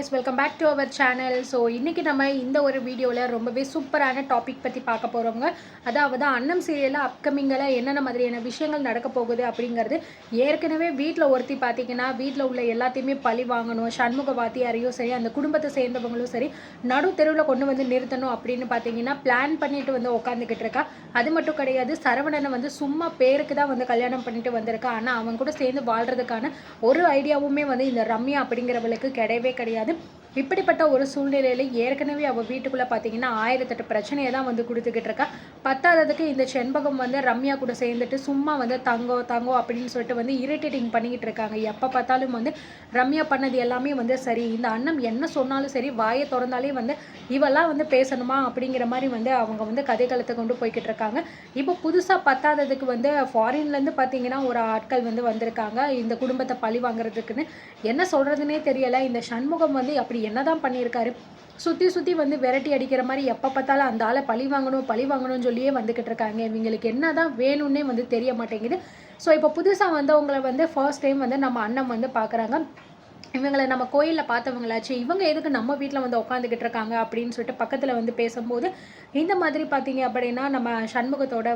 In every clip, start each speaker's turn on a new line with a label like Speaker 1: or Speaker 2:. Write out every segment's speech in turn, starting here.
Speaker 1: guys, welcome back to our channel. So இன்னைக்கு நம்ம இந்த ஒரு வீடியோல ரொம்பவே சூப்பரான டாபிக் பத்தி பார்க்க போறோம்ங்க. அதாவது அன்னம் சீரியல்ல அப்கமிங்ல என்னென்ன மாதிரியான விஷயங்கள் நடக்க போகுது அப்படிங்கிறது. ஏற்கனவே வீட்ல ஒருத்தி பாத்தீங்கன்னா வீட்ல உள்ள எல்லாத்தையுமே பழி வாங்கணும், சண்முக வாத்தியாரையும் சரி அந்த குடும்பத்தை சேர்ந்தவங்களும் சரி நடு தெருவில் கொண்டு வந்து நிறுத்தணும் அப்படின்னு பாத்தீங்கன்னா பிளான் பண்ணிட்டு வந்து உட்காந்துக்கிட்டு இருக்கா. அது மட்டும் கிடையாது, சரவணனை வந்து சும்மா பேருக்கு தான் வந்து கல்யாணம் பண்ணிட்டு வந்திருக்கா. ஆனா அவன் கூட சேர்ந்து வாழ்றதுக்கான ஒரு ஐடியாவுமே வந்து இந்த ரம்யா அப்படிங்கிறவளுக்கு கிடையவே கிடையாது. இப்படிப்பட்ட ஒரு சூழ்நிலையில ஏற்கனவே அவள் வீட்டுக்குள்ளே பார்த்தீங்கன்னா 1008 பிரச்சனையை தான் வந்து கொடுத்துக்கிட்டு இருக்கா. பத்தாததுக்கு இந்த செண்பகம் வந்து ரம்யா கூட சேர்ந்துட்டு சும்மா வந்து தங்கோ அப்படின்னு சொல்லிட்டு வந்து இரிட்டேட்டிங் பண்ணிக்கிட்டு இருக்காங்க. எப்போ பார்த்தாலும் வந்து ரம்யா பண்ணது எல்லாமே வந்து சரி, இந்த அண்ணன் என்ன சொன்னாலும் சரி வாயை திறந்தாலே வந்து இவெல்லாம் வந்து பேசணுமா அப்படிங்கிற மாதிரி வந்து அவங்க வந்து கதைக்களத்தை கொண்டு போய்கிட்டு இருக்காங்க. இப்போ புதுசாக பத்தாததுக்கு வந்து ஃபாரின்லேருந்து பார்த்தீங்கன்னா ஒரு ஆட்கள் வந்து வந்திருக்காங்க இந்த குடும்பத்தை பழி வாங்குறதுக்குன்னு. என்ன சொல்கிறதுனே தெரியலை. இந்த சண்முகம் வந்து அப்படி என்னதான் பண்ணியிருக்காரு, சுற்றி வந்து விரட்டி அடிக்கிற மாதிரி எப்போ பார்த்தாலும் அந்த ஆளை பழி வாங்கணும்னு சொல்லியே வந்துக்கிட்டு இருக்காங்க. இவங்களுக்கு என்னதான் வேணும்னே வந்து தெரிய மாட்டேங்குது. ஸோ இப்போ புதுசாக வந்தவங்களை வந்து ஃபர்ஸ்ட் டைம் வந்து நம்ம அண்ணன் வந்து பார்க்குறாங்க. இவங்களை நம்ம கோயிலில் பார்த்தவங்களாச்சு, இவங்க எதுக்கு நம்ம வீட்டில் வந்து உட்காந்துக்கிட்டு இருக்காங்க அப்படின்னு சொல்லிட்டு பக்கத்தில் வந்து பேசும்போது இந்த மாதிரி பார்த்தீங்க அப்படின்னா நம்ம சண்முகத்தோட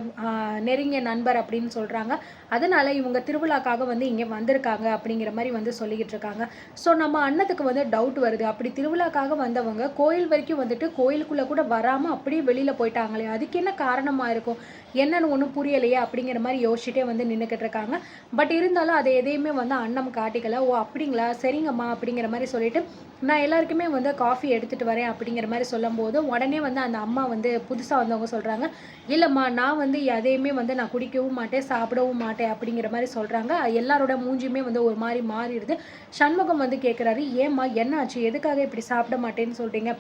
Speaker 1: நெருங்கிய நண்பர் அப்படின்னு சொல்கிறாங்க. அதனால இவங்க திருவிழாக்காக வந்து இங்கே வந்திருக்காங்க அப்படிங்கிற மாதிரி வந்து சொல்லிக்கிட்டு இருக்காங்க. ஸோ நம்ம அண்ணத்துக்கு வந்து டவுட் வருது, அப்படி திருவிழாக்காக வந்தவங்க கோயில் வரைக்கும் வந்துட்டு கோயிலுக்குள்ளே கூட வராமல் அப்படியே வெளியில் போயிட்டாங்களே, அதுக்கு என்ன காரணமாக இருக்கும், என்னன்னு ஒன்றும் புரியலையே அப்படிங்கிற மாதிரி யோசிச்சுட்டே வந்து நின்றுக்கிட்டு இருக்காங்க. பட் இருந்தாலும் அதை எதையுமே வந்து அண்ணம் காட்டிக்கல. ஓ அப்படிங்களா, சரிங்கம்மா அப்படிங்கிற மாதிரி சொல்லிட்டு நான் எல்லாருக்குமே வந்து காஃபி எடுத்துகிட்டு வரேன் அப்படிங்கிற மாதிரி சொல்லும் போது உடனே வந்து அந்த அம்மா வந்து புதுசாக வந்தவங்க சொல்கிறாங்க, இல்லைம்மா நான் வந்து எதையுமே வந்து நான் குடிக்கவும் மாட்டேன் சாப்பிடவும் மாட்டேன் அப்படிங்கிற மாதிரி சொல்கிறாங்க. எல்லாரோட மூஞ்சியுமே வந்து ஒரு மாதிரி மாறிடுது. சண்முகம் வந்து கேட்குறாரு, ஏம்மா என்னாச்சு, எதுக்காக இப்படி சாப்பிட மாட்டேன்னு சொல்கிறீங்க,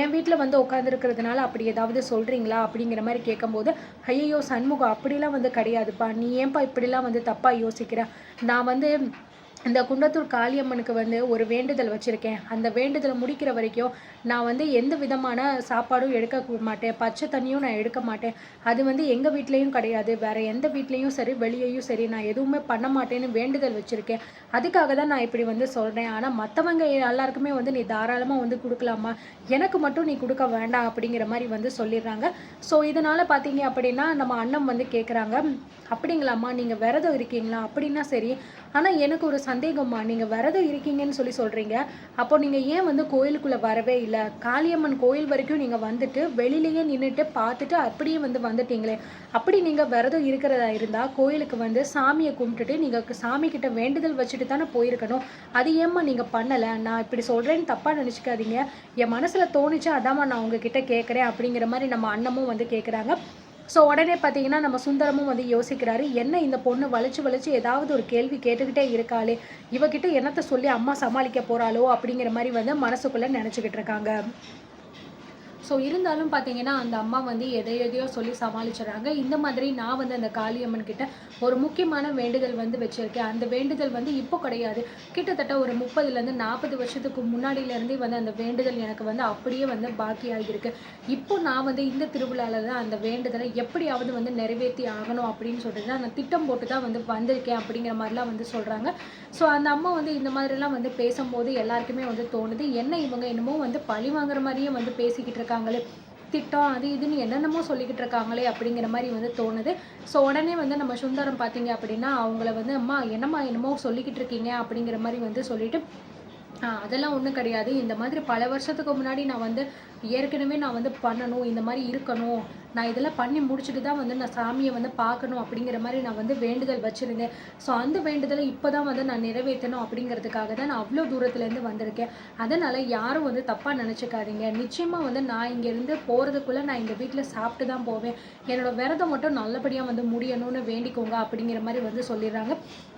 Speaker 1: என் வீட்டில் வந்து உட்காந்துருக்கிறதுனால அப்படி ஏதாவது சொல்கிறீங்களா அப்படிங்கிற மாதிரி கேட்கும்போது, ஐயோ சண்முகம் அப்படிலாம் வந்து கிடையாதுப்பா, நீ ஏன்பா இப்படிலாம் வந்து தப்பாக யோசிக்கிற, நான் வந்து இந்த குன்றத்தூர் காளியம்மனுக்கு வந்து ஒரு வேண்டுதல் வச்சுருக்கேன். அந்த வேண்டுதலை முடிக்கிற வரைக்கும் நான் வந்து எந்த விதமான சாப்பாடும் எடுக்க மாட்டேன், பச்சை தண்ணியும் நான் எடுக்க மாட்டேன். அது வந்து எங்கள் வீட்லேயும் கிடையாது, வேறு எந்த வீட்லேயும் சரி வெளியேயும் சரி நான் எதுவுமே பண்ண மாட்டேன்னு வேண்டுதல் வச்சுருக்கேன். அதுக்காக தான் நான் இப்படி வந்து சொல்கிறேன். ஆனால் மற்றவங்க எல்லாருக்குமே வந்து நீ தாராளமாக வந்து கொடுக்கலாமா, எனக்கு மட்டும் நீ கொடுக்க வேண்டாம் அப்படிங்கிற மாதிரி வந்து சொல்லிடுறாங்க. ஸோ இதனால் பார்த்தீங்க அப்படின்னா நம்ம அண்ணன் வந்து கேட்குறாங்க, அப்படிங்களாம்மா நீங்கள் விரதம் இருக்கீங்களா அப்படின்னா சரி, ஆனால் எனக்கு ஒரு சந்தேகம்மா, நீங்கள் விரதம் இருக்கீங்கன்னு சொல்கிறீங்க, அப்போ நீங்கள் ஏன் வந்து கோயிலுக்குள்ளே வரவே இல்லை, காளியம்மன் கோயில் வரைக்கும் நீங்கள் வந்துட்டு வெளியிலேயே நின்றுட்டு பார்த்துட்டு அப்படியே வந்து வந்துட்டீங்களே, அப்படி நீங்கள் விரதம் இருக்கிறதா இருந்தால் கோயிலுக்கு வந்து சாமியை கும்பிட்டுட்டு நீங்கள் சாமிக்கிட்ட வேண்டுதல் வச்சுட்டு தானே போயிருக்கணும், அது ஏம்மா நீங்கள் பண்ணலை, நான் இப்படி சொல்கிறேன்னு தப்பாக நினச்சிக்காதீங்க, என் மனசில் தோணுச்சு அதாம்மா நான் உங்ககிட்ட கேட்குறேன் அப்படிங்கிற மாதிரி நம்ம அண்ணமும் வந்து கேட்குறாங்க. ஸோ உடனே பார்த்தீங்கன்னா நம்ம சுந்தரமும் வந்து யோசிக்கிறாரு, என்ன இந்த பொண்ணு வளைச்சு ஏதாவது ஒரு கேள்வி கேட்டுக்கிட்டே இருக்காளே, இவகிட்ட என்னத்தை சொல்லி அம்மா சமாளிக்க போகிறாளோ அப்படிங்கிற மாதிரி வந்து மனசுக்குள்ளே நினச்சிக்கிட்டு இருக்காங்க. ஸோ இருந்தாலும் பார்த்தீங்கன்னா அந்த அம்மா வந்து எதையோ சொல்லி சமாளிச்சுறாங்க. இந்த மாதிரி நான் வந்து அந்த காளியம்மன் கிட்ட ஒரு முக்கியமான வேண்டுதல் வந்து வச்சுருக்கேன். அந்த வேண்டுதல் வந்து இப்போ கிடையாது, கிட்டத்தட்ட ஒரு 30லேருந்து 40 வருஷத்துக்கு முன்னாடியிலேருந்தே வந்து அந்த வேண்டுதல் எனக்கு வந்து அப்படியே வந்து பாக்கி ஆகியிருக்கு. இப்போ நான் வந்து இந்த திருவிழாவில் தான் அந்த வேண்டுதலை எப்படியாவது வந்து நிறைவேற்றி ஆகணும் அப்படின்னு சொல்லிட்டு தான் நான் திட்டம் போட்டு தான் வந்து வந்திருக்கேன் அப்படிங்கிற மாதிரிலாம் வந்து சொல்கிறாங்க. ஸோ அந்த அம்மா வந்து இந்த மாதிரிலாம் வந்து பேசும்போது எல்லாருக்குமே வந்து தோணுது, என்ன இவங்க என்னமோ வந்து பழி வாங்குற மாதிரியே வந்து பேசிக்கிட்டு இருக்காங்க, திட்டம் அது இதுன்னு என்னென்னமோ சொல்லிக்கிட்டு இருக்காங்களே அப்படிங்கிற மாதிரி வந்து தோணுது. ஸோ உடனே வந்து நம்ம சுந்தரம் பார்த்தீங்க அப்படின்னா அவங்கள வந்து அம்மா என்னமோ சொல்லிக்கிட்டு இருக்கீங்க அப்படிங்கிற மாதிரி வந்து சொல்லிட்டு, அதெல்லாம் ஒன்றும் கிடையாது, இந்த மாதிரி பல வருஷத்துக்கு முன்னாடி நான் வந்து ஏற்கனவே நான் வந்து பண்ணணும், இந்த மாதிரி இருக்கணும், நான் இதெல்லாம் பண்ணி முடிச்சுட்டு தான் வந்து நான் சாமியை வந்து பார்க்கணும் அப்படிங்கிற மாதிரி நான் வந்து வேண்டுதல் வச்சுருந்தேன். ஸோ அந்த வேண்டுதலை இப்போ தான் வந்து நான் நிறைவேற்றணும் அப்படிங்கிறதுக்காக தான் நான் அவ்வளோ தூரத்துலேருந்து வந்திருக்கேன். அதனால் யாரும் வந்து தப்பாக நினச்சிக்காதீங்க, நிச்சயமாக வந்து நான் இங்கேருந்து போகிறதுக்குள்ளே நான் இந்த வீட்டில் சாப்பிட்டு தான் போவேன், என்னோடய விரதம் மட்டும் நல்லபடியாக வந்து முடியணும்னு வேண்டிக்கோங்க அப்படிங்கிற மாதிரி வந்து சொல்லிடுறாங்க.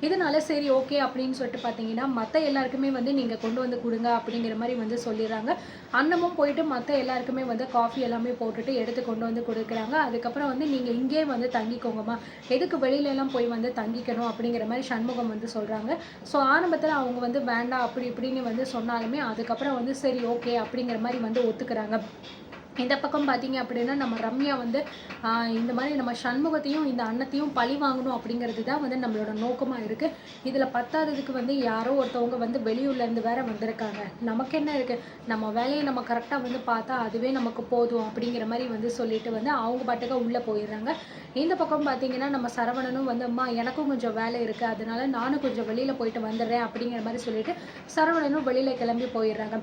Speaker 1: இதனால சரி ஓகே அப்படின்னு சொல்லிட்டு பார்த்தீங்கன்னா மற்ற எல்லாருக்குமே வந்து நீங்கள் கொண்டு வந்து கொடுங்க அப்படிங்கிற மாதிரி வந்து சொல்லிடுறாங்க. அண்ணமும் போயிட்டு மற்ற எல்லாருக்குமே வந்து காஃபி எல்லாமே போட்டுட்டு எடுத்து கொண்டு வந்து கொடுக்குறாங்க. அதுக்கப்புறம் வந்து நீங்கள் இங்கே வந்து தங்கிக்கோங்கம்மா, எதுக்கு வெளியிலலாம் போய் வந்து தங்கிக்கணும் அப்படிங்கிற மாதிரி சண்முகம் வந்து சொல்கிறாங்க. ஸோ ஆரம்பத்தில் அவங்க வந்து வேண்டாம் அப்படி இப்படின்னு வந்து சொன்னாலுமே அதுக்கப்புறம் வந்து சரி ஓகே அப்படிங்கிற மாதிரி வந்து ஒத்துக்கிறாங்க. இந்த பக்கம் பார்த்தீங்க அப்படின்னா நம்ம ரம்யா வந்து இந்த மாதிரி நம்ம சண்முகத்தையும் இந்த அன்னத்தையும் பழி வாங்கணும் அப்படிங்கிறது தான் வந்து நம்மளோட நோக்கமாக இருக்குது. இதில் பத்தாததுக்கு வந்து யாரோ ஒருத்தவங்க வந்து வெளியூர்லேருந்து வேற வந்திருக்காங்க. நமக்கு என்ன இருக்குது, நம்ம வேலையை நம்ம கரெக்டாக வந்து பார்த்தா அதுவே நமக்கு போதும் அப்படிங்கிற மாதிரி வந்து சொல்லிட்டு வந்து அவங்க பாட்டுக்கு உள்ளே போயிடுறாங்க. இந்த பக்கம் பார்த்தீங்கன்னா நம்ம சரவணனும் வந்து அம்மா எனக்கும் கொஞ்சம் வேலை இருக்குது, அதனால நானும் கொஞ்சம் வெளியில் போயிட்டு வந்துடுறேன் அப்படிங்கிற மாதிரி சொல்லிட்டு சரவணனும் வெளியில் கிளம்பி போயிடுறாங்க.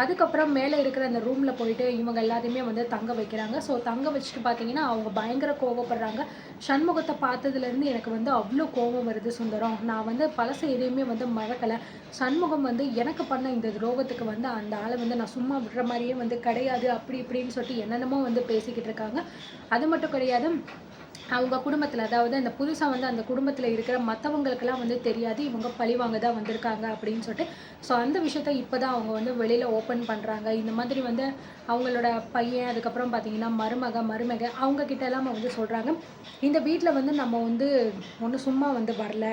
Speaker 1: அதுக்கப்புறம் மேலே இருக்கிற அந்த ரூமில் போயிட்டு இவங்க எல்லாத்தையுமே வந்து தங்க வைக்கிறாங்க. ஸோ தங்க வச்சுட்டு பார்த்தீங்கன்னா அவங்க பயங்கர கோவப்படுறாங்க. சண்முகத்தை பார்த்ததுலேருந்து எனக்கு வந்து அவ்வளோ கோபம் வருது சுந்தரம், நான் வந்து பழசை எதையுமே வந்து மறக்கலை. சண்முகம் வந்து எனக்கு பண்ண இந்த துரோகத்துக்கு வந்து அந்த ஆளை வந்து நான் சும்மா விடுற மாதிரியே வந்து கிடையாது அப்படி இப்படின்னு சொல்லிட்டு என்னென்னமோ வந்து பேசிக்கிட்டு இருக்காங்க. அது மட்டும் கிடையாது, அவங்க குடும்பத்தில் அதாவது அந்த புதுசாக வந்து அந்த குடும்பத்தில் இருக்கிற மற்றவங்களுக்கெல்லாம் வந்து தெரியாது இவங்க பழிவாங்க தான் வந்திருக்காங்க அப்படின்னு சொல்லிட்டு. ஸோ அந்த விஷயத்த இப்போ தான் அவங்க வந்து வெளியில் ஓப்பன் பண்ணுறாங்க. இந்த மாதிரி வந்து அவங்களோட பையன் அதுக்கப்புறம் பார்த்தீங்கன்னா மருமக அவங்கக்கிட்ட எல்லாம் வந்து சொல்கிறாங்க, இந்த வீட்டில் வந்து நம்ம வந்து ஒன்றும் சும்மா வந்து வரல,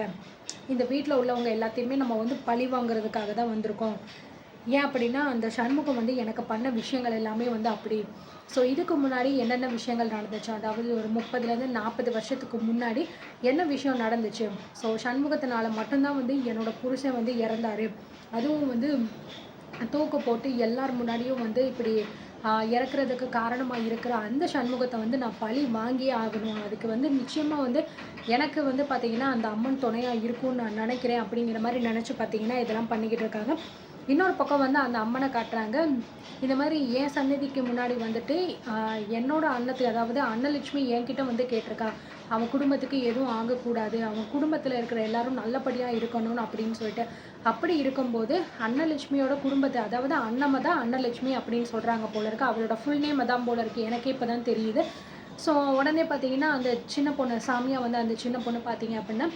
Speaker 1: இந்த வீட்டில் உள்ளவங்க எல்லாத்தையுமே நம்ம வந்து பழி வாங்குறதுக்காக தான் வந்திருக்கோம். ஏன் அப்படின்னா அந்த சண்முகம் வந்து எனக்கு பண்ண விஷயங்கள் எல்லாமே வந்து அப்படி. ஸோ இதுக்கு முன்னாடி என்னென்ன விஷயங்கள் நடந்துச்சு, அதாவது ஒரு 30லேருந்து 40 வருஷத்துக்கு முன்னாடி என்ன விஷயம் நடந்துச்சு. ஸோ சண்முகத்தினால மட்டும்தான் வந்து என்னோட புருஷன் வந்து இறந்தாரு. அதுவும் வந்து தூக்கு போட்டு எல்லார் முன்னாடியும் வந்து இப்படி இறக்குறதுக்கு காரணமாக இருக்கிற அந்த சண்முகத்தை வந்து நான் பழி வாங்கியே ஆகணும். அதுக்கு வந்து நிச்சயமாக வந்து எனக்கு வந்து பார்த்திங்கன்னா அந்த அம்மன் துணையாக இருக்கும்னு நான் நினைக்கிறேன் அப்படிங்கிற மாதிரி நினச்சி பார்த்திங்கன்னா இதெல்லாம் பண்ணிக்கிட்டு இருக்காங்க. இன்னொரு பக்கம் வந்து அந்த அம்மனை காட்டுறாங்க. இந்த மாதிரி என் சன்னதிக்கு முன்னாடி வந்துட்டு என்னோட அன்னத்துக்கு அதாவது அன்னலட்சுமி என்கிட்ட வந்து கேட்டிருக்கா, அவன் குடும்பத்துக்கு எதுவும் ஆகக்கூடாது, அவன் குடும்பத்தில் இருக்கிற எல்லாரும் நல்லபடியாக இருக்கணும்னு அப்படின்னு சொல்லிட்டு. அப்படி இருக்கும்போது அன்னலட்சுமியோட குடும்பத்தை அதாவது அன்னம்மை தான் அன்னலட்சுமி அப்படின்னு சொல்கிறாங்க போல இருக்குது. அவளோட ஃபுல் நேம் அதான் போல இருக்குது, எனக்கே இப்போ தான் தெரியுது. ஸோ உடனே பார்த்தீங்கன்னா அந்த சின்ன பொண்ணு சாமியா வந்து அந்த சின்ன பொண்ணு பார்த்தீங்க அப்படின்னா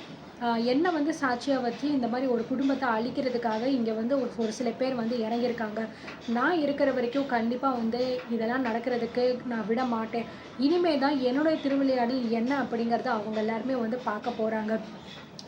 Speaker 1: என்னை வந்து சாட்சியாக வச்சு இந்த மாதிரி ஒரு குடும்பத்தை அழிக்கிறதுக்காக இங்கே வந்து ஒரு சில பேர் வந்து இறங்கியிருக்காங்க. நான் இருக்கிற வரைக்கும் கண்டிப்பாக வந்து இதெல்லாம் நடக்கிறதுக்கு நான் விட மாட்டேன். இனிமே தான் என்னுடைய திருவிளையாடல் என்ன அப்படிங்கிறத அவங்க எல்லாருமே வந்து பார்க்க போகிறாங்க.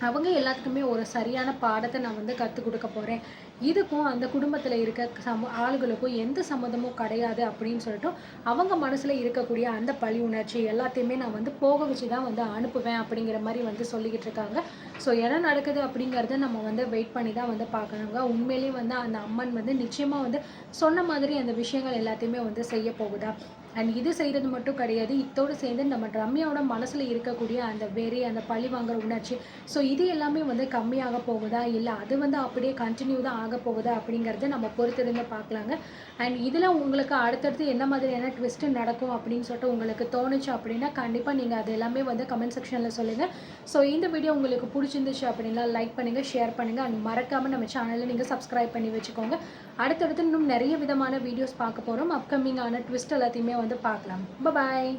Speaker 1: அவங்க எல்லாத்துக்குமே ஒரு சரியான பாடத்தை நான் வந்து கற்றுக் கொடுக்க போகிறேன். இதுக்கும் அந்த குடும்பத்தில் இருக்க ஆளுகளுக்கும் எந்த சம்மந்தமும் கிடையாது அப்படின்னு சொல்லிட்டு அவங்க மனசில் இருக்கக்கூடிய அந்த பழி உணர்ச்சி எல்லாத்தையுமே நான் வந்து போக வச்சு தான் வந்து அனுப்புவேன் அப்படிங்கிற மாதிரி வந்து சொல்லிக்கிட்டு இருக்காங்க. ஸோ என்ன நடக்குது அப்படிங்கிறத நம்ம வந்து வெயிட் பண்ணி தான் வந்து பார்க்கணுங்க. உண்மையிலேயே வந்து அந்த அம்மன் வந்து நிச்சயமாக வந்து சொன்ன மாதிரி அந்த விஷயங்கள் எல்லாத்தையுமே வந்து செய்ய போகுதா. அண்ட் இது செய்கிறது மட்டும் கிடையாது, இதோடு சேர்ந்து நம்ம ரம்யாவோட மனசில் இருக்கக்கூடிய அந்த வெறி, அந்த பழி வாங்குற உணர்ச்சி, ஸோ இது எல்லாமே வந்து கம்மியாக போகுதா இல்லை அது வந்து அப்படியே கண்டினியூ தான் ஆக போகுதா அப்படிங்கிறத நம்ம பொறுத்திருந்து பார்க்கலாங்க. அண்ட் இதில் உங்களுக்கு அடுத்தடுத்து என்ன மாதிரியான ட்விஸ்ட்டு நடக்கும் அப்படின்னு சொல்லிட்டு உங்களுக்கு தோணுச்சு அப்படின்னா கண்டிப்பாக நீங்கள் அது எல்லாமே வந்து கமெண்ட் செக்ஷனில் சொல்லுங்கள். ஸோ இந்த வீடியோ உங்களுக்கு பிடிச்சிருந்துச்சு அப்படின்னா லைக் பண்ணுங்கள், ஷேர் பண்ணுங்கள். அண்ட் மறக்காமல் நம்ம சேனலில் நீங்கள் சப்ஸ்கிரைப் பண்ணி வச்சுக்கோங்க. அடுத்தடுத்து இன்னும் நிறைய விதமான வீடியோஸ் பார்க்க போகிறோம். அப்கமிங்கான ட்விஸ்ட் எல்லாத்தையுமே வந்து பார்க்கலாம். பாய்.